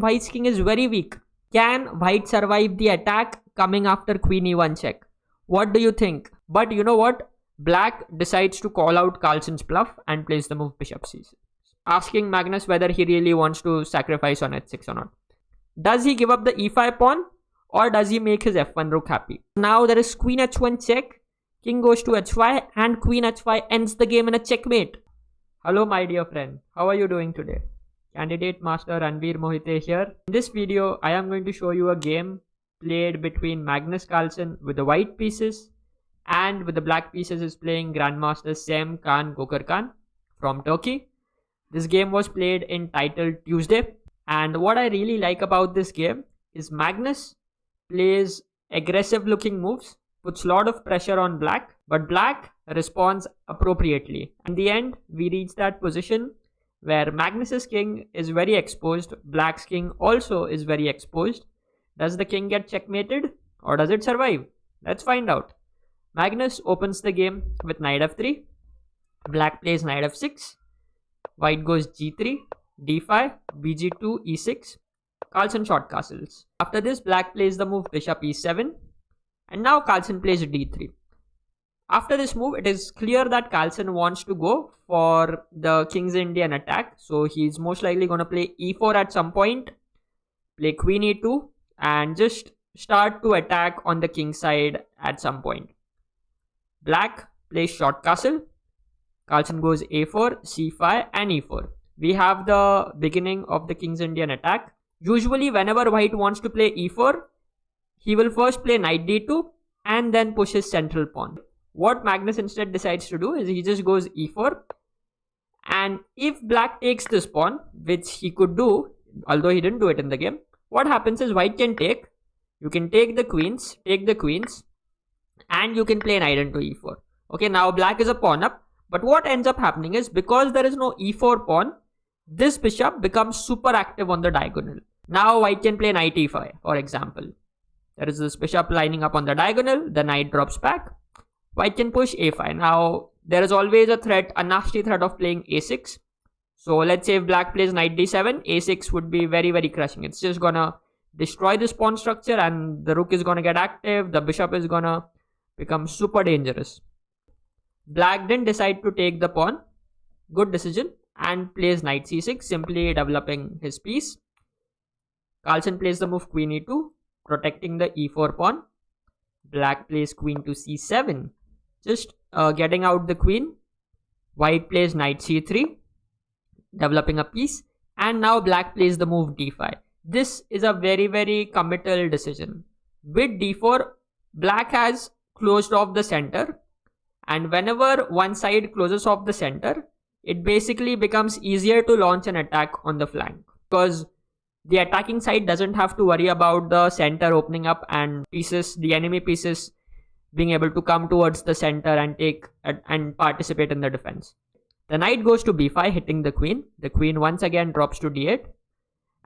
White's king is very weak. Can white survive the attack coming after queen e1 check? What do you think? But you know what? Black decides to call out Carlsen's bluff and plays the move bishop c6, asking Magnus whether he really wants to sacrifice on h6 or not. Does he give up the e5 pawn, or does he make his f1 rook happy? Now there is queen h1 check, king goes to h5, and queen h5 ends the game in a checkmate. Hello my dear friend, how are you doing today? Candidate Master Ranveer Mohite here. In this video, I am going to show you a game played between Magnus Carlsen with the white pieces, and with the black pieces is playing Grandmaster Kaan Gokerkan from Turkey. This game was played in titled Tuesday, and what I really like about this game is Magnus plays aggressive looking moves, puts a lot of pressure on black, but black responds appropriately. In the end, we reach that position where Magnus's king is very exposed, black's king also is very exposed. Does the king get checkmated, or does it survive? Let's find out. Magnus opens the game with knight f3, black plays knight f6, white goes g3, d5, bg2, e6, Carlsen short castles. After this, black plays the move bishop e7, and now Carlsen plays d3. After this move, it is clear that Carlsen wants to go for the King's Indian attack. So he's most likely going to play e4 at some point, play queen e2, and just start to attack on the king side at some point. Black plays short castle. Carlsen goes a4, c5, and e4. We have the beginning of the King's Indian attack. Usually, whenever white wants to play e4, he will first play knight d2 and then push his central pawn. What Magnus instead decides to do is he just goes e4, and if black takes this pawn, which he could do, although he didn't do it in the game, what happens is white can take, you can take the queens, and you can play knight into e4. Okay, now black is a pawn up, but what ends up happening is, because there is no e4 pawn, this bishop becomes super active on the diagonal. Now white can play knight e5, for example. There is this bishop lining up on the diagonal, the knight drops back. White can push a5. Now, there is always a threat, a nasty threat of playing a6. So, let's say if black plays knight d7, a6 would be very, very crushing. It's just gonna destroy this pawn structure, and the rook is gonna get active. The bishop is gonna become super dangerous. Black didn't decide to take the pawn. Good decision. And plays knight c6, simply developing his piece. Carlsen plays the move queen e2, protecting the e4 pawn. Black plays queen to c7, just getting out the queen. White plays knight c3, developing a piece. And now black plays the move d5. This is a very, very committal decision. With d4, black has closed off the center. And whenever one side closes off the center, it basically becomes easier to launch an attack on the flank, because the attacking side doesn't have to worry about the center opening up and the enemy pieces being able to come towards the center and take and participate in the defense. The knight goes to b5, hitting the queen. The queen once again drops to d8.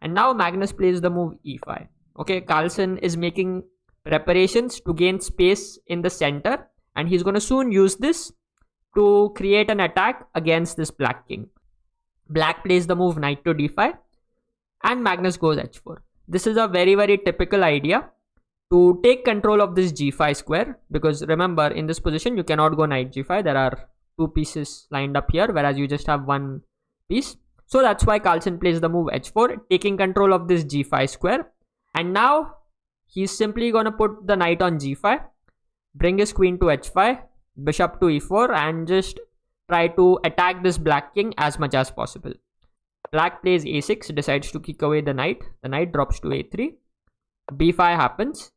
And now Magnus plays the move e5. Okay, Carlsen is making preparations to gain space in the center, and he's going to soon use this to create an attack against this black king. Black plays the move knight to d5, and Magnus goes h4. This is a very, very typical idea to take control of this g5 square, because remember, in this position you cannot go knight g5. There are two pieces lined up here, whereas you just have one piece. So that's why Carlsen plays the move h4, taking control of this g5 square. And now he's simply going to put the knight on g5, bring his queen to h5, bishop to e4, and just try to attack this black king as much as possible. Black plays a6, decides to kick away the knight. The knight drops to a3. b5 happens.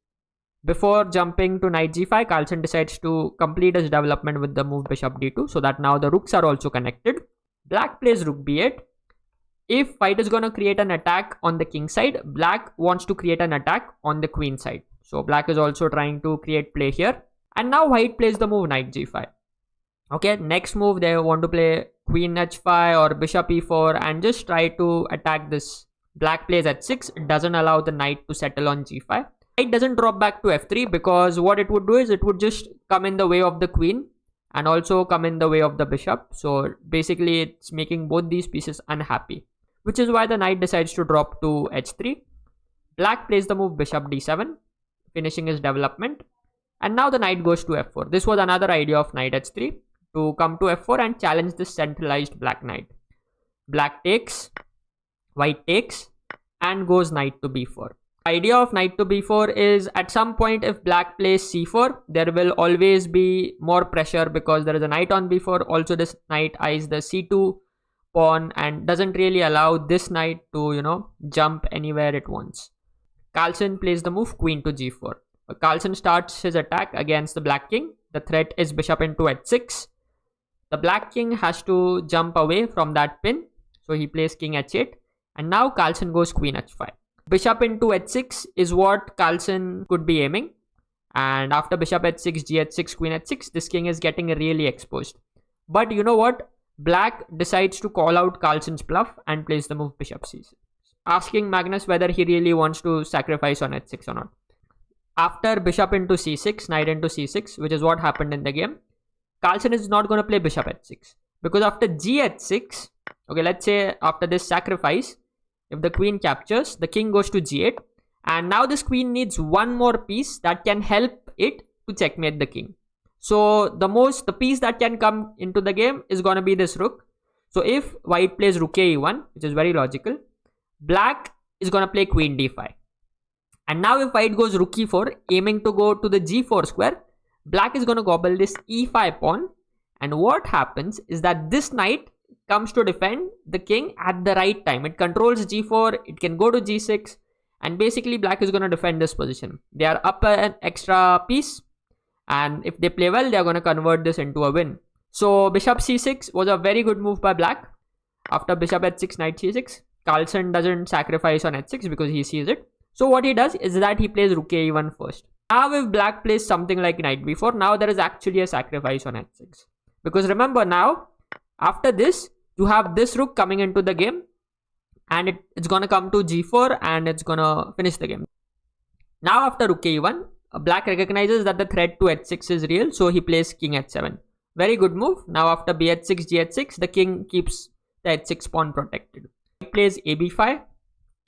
Before jumping to knight g5, Carlsen decides to complete his development with the move bishop d2, so that now the rooks are also connected. Black plays rook b8. If white is going to create an attack on the king side, black wants to create an attack on the queen side. So black is also trying to create play here. And now white plays the move knight g5. Okay, next move they want to play queen h5 or bishop e4 and just try to attack this. Black plays h6, it doesn't allow the knight to settle on g5. Knight doesn't drop back to f3, because what it would do is it would just come in the way of the queen and also come in the way of the bishop. So basically it's making both these pieces unhappy. which is why the knight decides to drop to h3. Black plays the move bishop d7, finishing his development. And now the knight goes to f4. This was another idea of knight h3, to come to f4 and challenge this centralized black knight. Black takes, white takes, and goes knight to b4. Idea of knight to b4 is, at some point if black plays c4, there will always be more pressure because there is a knight on b4. Also, this knight eyes the c2 pawn and doesn't really allow this knight to, jump anywhere it wants. Carlsen plays the move queen to g4. Carlsen starts his attack against the black king. The threat is bishop into h6. The black king has to jump away from that pin, so he plays king h8. And now Carlsen goes queen h5. Bishop into h6 is what Carlsen could be aiming. And after bishop h6, gh6, queen h6, this king is getting really exposed. But you know what? Black decides to call out Carlsen's bluff and plays the move bishop c6, asking Magnus whether he really wants to sacrifice on h6 or not. After bishop into c6, knight into c6, which is what happened in the game, Carlsen is not going to play bishop h6. Because after gh6, okay, let's say after this sacrifice, if the queen captures, the king goes to g8. And now this queen needs one more piece that can help it to checkmate the king. So the piece that can come into the game is going to be this rook. So if white plays rook e1, which is very logical, black is going to play queen d5. And now if white goes rook e4, aiming to go to the g4 square, black is going to gobble this e5 pawn. And what happens is that this knight comes to defend the king at the right time. It controls g4, it can go to g6, and basically black is going to defend this position. They are up an extra piece, and if they play well, they are going to convert this into a win. So bishop c6 was a very good move by black. After bishop h6, knight c6, Carlsen doesn't sacrifice on h6 because he sees it. So what he does is that he plays rook e1 first. Now if black plays something like knight b4, now there is actually a sacrifice on h6. Because remember, now after this, you have this rook coming into the game, and it's going to come to g4 and it's going to finish the game. Now after rook e1, black recognizes that the threat to h6 is real, so he plays king h7. Very good move. Now after bh6, gh6, the king keeps the h6 pawn protected. He plays ab5,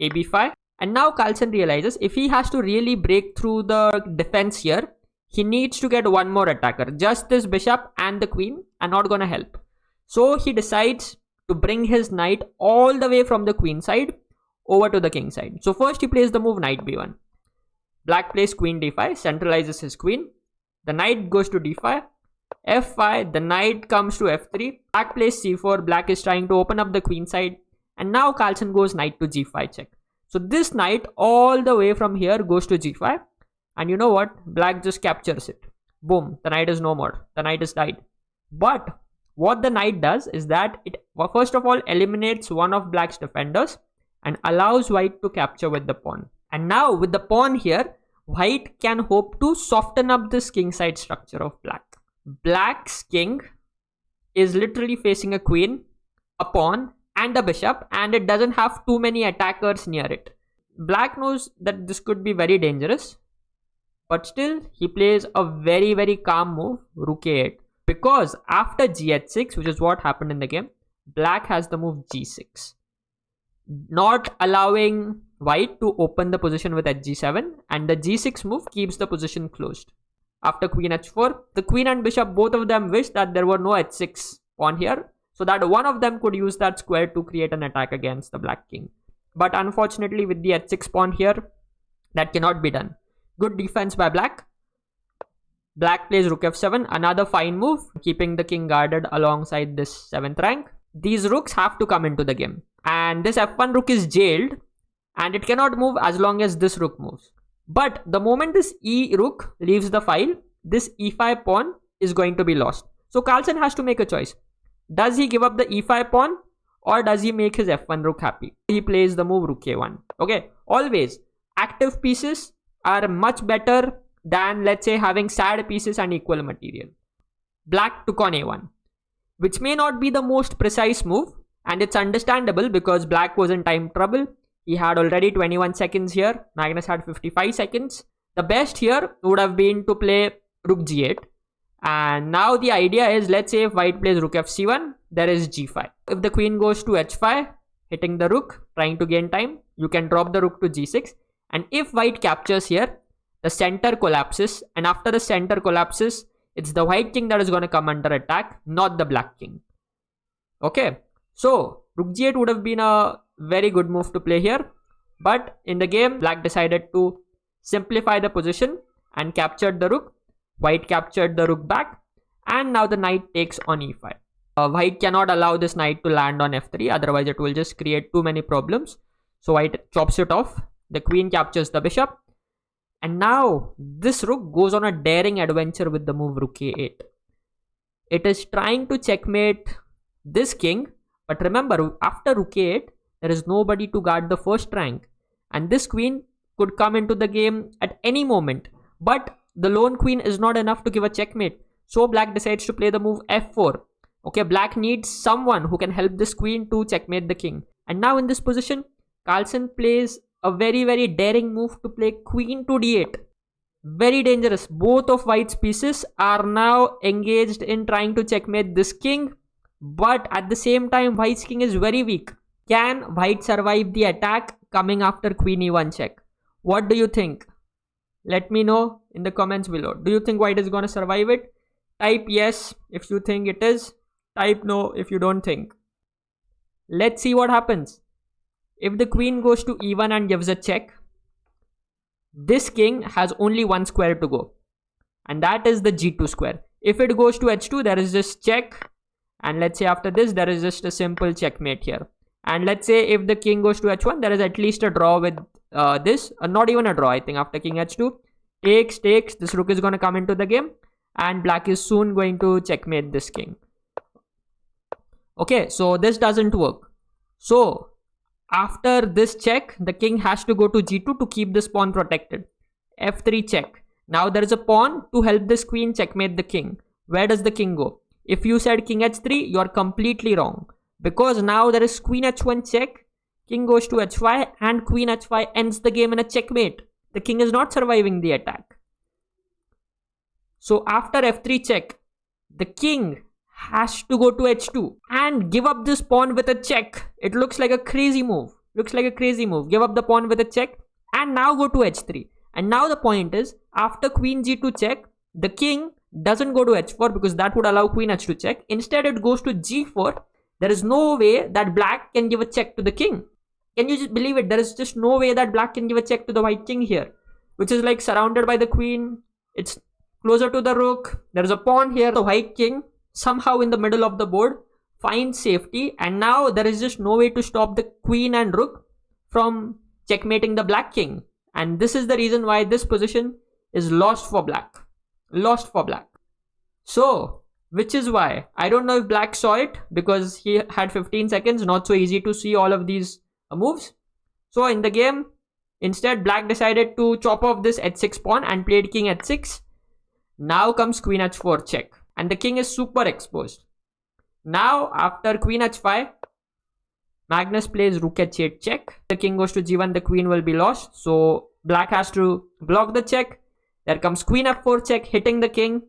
ab5, and now Carlsen realizes if he has to really break through the defense here, he needs to get one more attacker. Just this bishop and the queen are not going to help. So he decides to bring his knight all the way from the queen side over to the king side. So first he plays the move knight b1. Black plays queen d5, centralizes his queen. The knight goes to d5, f5, the knight comes to f3. Black plays c4, black is trying to open up the queen side. And now Carlsen goes knight to g5 check. So this knight all the way from here goes to g5. And you know what? Black just captures it. Boom, the knight is no more. The knight is died. But what the knight does is that it first of all eliminates one of black's defenders and allows white to capture with the pawn. And now with the pawn here, white can hope to soften up this king side structure of black. Black's king is literally facing a queen, a pawn, and a bishop, and it doesn't have too many attackers near it. Black knows that this could be very dangerous, but still he plays a very, very calm move, rook a8. Because after gh6, which is what happened in the game, black has the move g6, not allowing white to open the position with hg7, and the g6 move keeps the position closed. After queen h4, the queen and bishop, both of them wish that there were no h6 pawn here, so that one of them could use that square to create an attack against the black king. But unfortunately with the h6 pawn here, that cannot be done. Good defense by black. Black plays rook f7, another fine move, keeping the king guarded alongside this 7th rank. These rooks have to come into the game. And this f1 rook is jailed, and it cannot move as long as this rook moves. But the moment this e rook leaves the file, this e5 pawn is going to be lost. So Carlsen has to make a choice. Does he give up the e5 pawn, or does he make his f1 rook happy? He plays the move rook a1. Okay, always active pieces are much better than, let's say, having sad pieces and equal material. Black took on a1, which may not be the most precise move, and it's understandable because black was in time trouble. He had already 21 seconds here. Magnus had 55 seconds. The best here would have been to play rook g8. And now the idea is, let's say if white plays rook fc1, there is g5. If the queen goes to h5, hitting the rook, trying to gain time. You can drop the rook to g6. And if white captures here, the center collapses. And after the center collapses, it's the white king that is going to come under attack, not the black king. Okay. So, rook g8 would have been a very good move to play here. But in the game, black decided to simplify the position and captured the rook. White captured the rook back. And now the knight takes on e5. White cannot allow this knight to land on f3, otherwise it will just create too many problems. So white chops it off. The queen captures the bishop. And now this rook goes on a daring adventure with the move rook a8. It is trying to checkmate this king. But remember, after rook a8, there is nobody to guard the first rank. And this queen could come into the game at any moment. But the lone queen is not enough to give a checkmate. So black decides to play the move f4. Okay, black needs someone who can help this queen to checkmate the king. And now in this position, Carlsen plays a very, very daring move to play queen to d8. Very dangerous. Both of white's pieces are now engaged in trying to checkmate this king. But at the same time, white's king is very weak. Can white survive the attack coming after queen e1 check? What do you think? Let me know in the comments below. Do you think white is going to survive it? Type yes if you think it is. Type no if you don't think. Let's see what happens. If the queen goes to e1 and gives a check, this king has only one square to go. And that is the g2 square. If it goes to h2, there is just check. And let's say after this, there is just a simple checkmate here. And let's say if the king goes to h1, there is at least a draw with this. Not even a draw, I think, after king h2. Takes. This rook is going to come into the game. And black is soon going to checkmate this king. Okay, so this doesn't work. So, after this check, the king has to go to g2 to keep this pawn protected. f3 check. Now there is a pawn to help this queen checkmate the king. Where does the king go? If you said king h3, you are completely wrong. Because now there is queen h1 check, king goes to h5, and queen h5 ends the game in a checkmate. The king is not surviving the attack. So after f3 check, the king has to go to h2 and give up this pawn with a check. It looks like a crazy move. Give up the pawn with a check and now go to h3. And now the point is, after queen g2 check, the king doesn't go to h4 because that would allow queen h2 check. Instead, it goes to g4. There is no way that black can give a check to the king. Can you just believe it? There is just no way that black can give a check to the white king here, which is like surrounded by the queen. It's closer to the rook. There is a pawn here. The white king somehow in the middle of the board finds safety, and now there is just no way to stop the queen and rook from checkmating the black king. And this is the reason why this position is lost for black. So, which is why I don't know if black saw it because he had 15 seconds, not so easy to see all of these moves. So in the game, instead black decided to chop off this h6 pawn and played king h6. Now comes queen h4 check, and the king is super exposed. Now after queen h5, Magnus plays rook h8 check. The king goes to g1, the queen will be lost. So black has to block the check. There comes queen f4 check, hitting the king.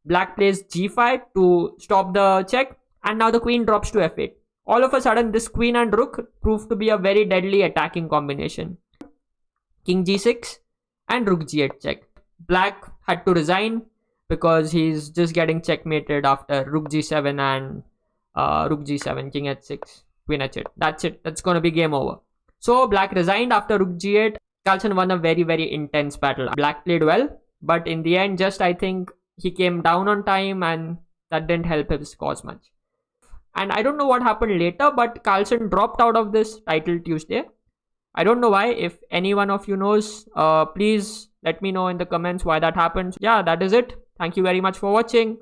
Black plays g5 to stop the check, and now the queen drops to f8. All of a sudden, this queen and rook proved to be a very deadly attacking combination. King g6 and rook g8 check. Black had to resign because he's just getting checkmated after rook g7 and rook g7, king h6, queen h8. That's it. That's going to be game over. So black resigned after rook g8. Carlsen won a very, very intense battle. Black played well, but in the end, just I think he came down on time, and that didn't help his cause much. And I don't know what happened later, but Carlsen dropped out of this title Tuesday. I don't know why. If any one of you knows, please let me know in the comments why that happened. Yeah, that is it. Thank you very much for watching.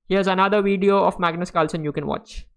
Here's another video of Magnus Carlsen you can watch.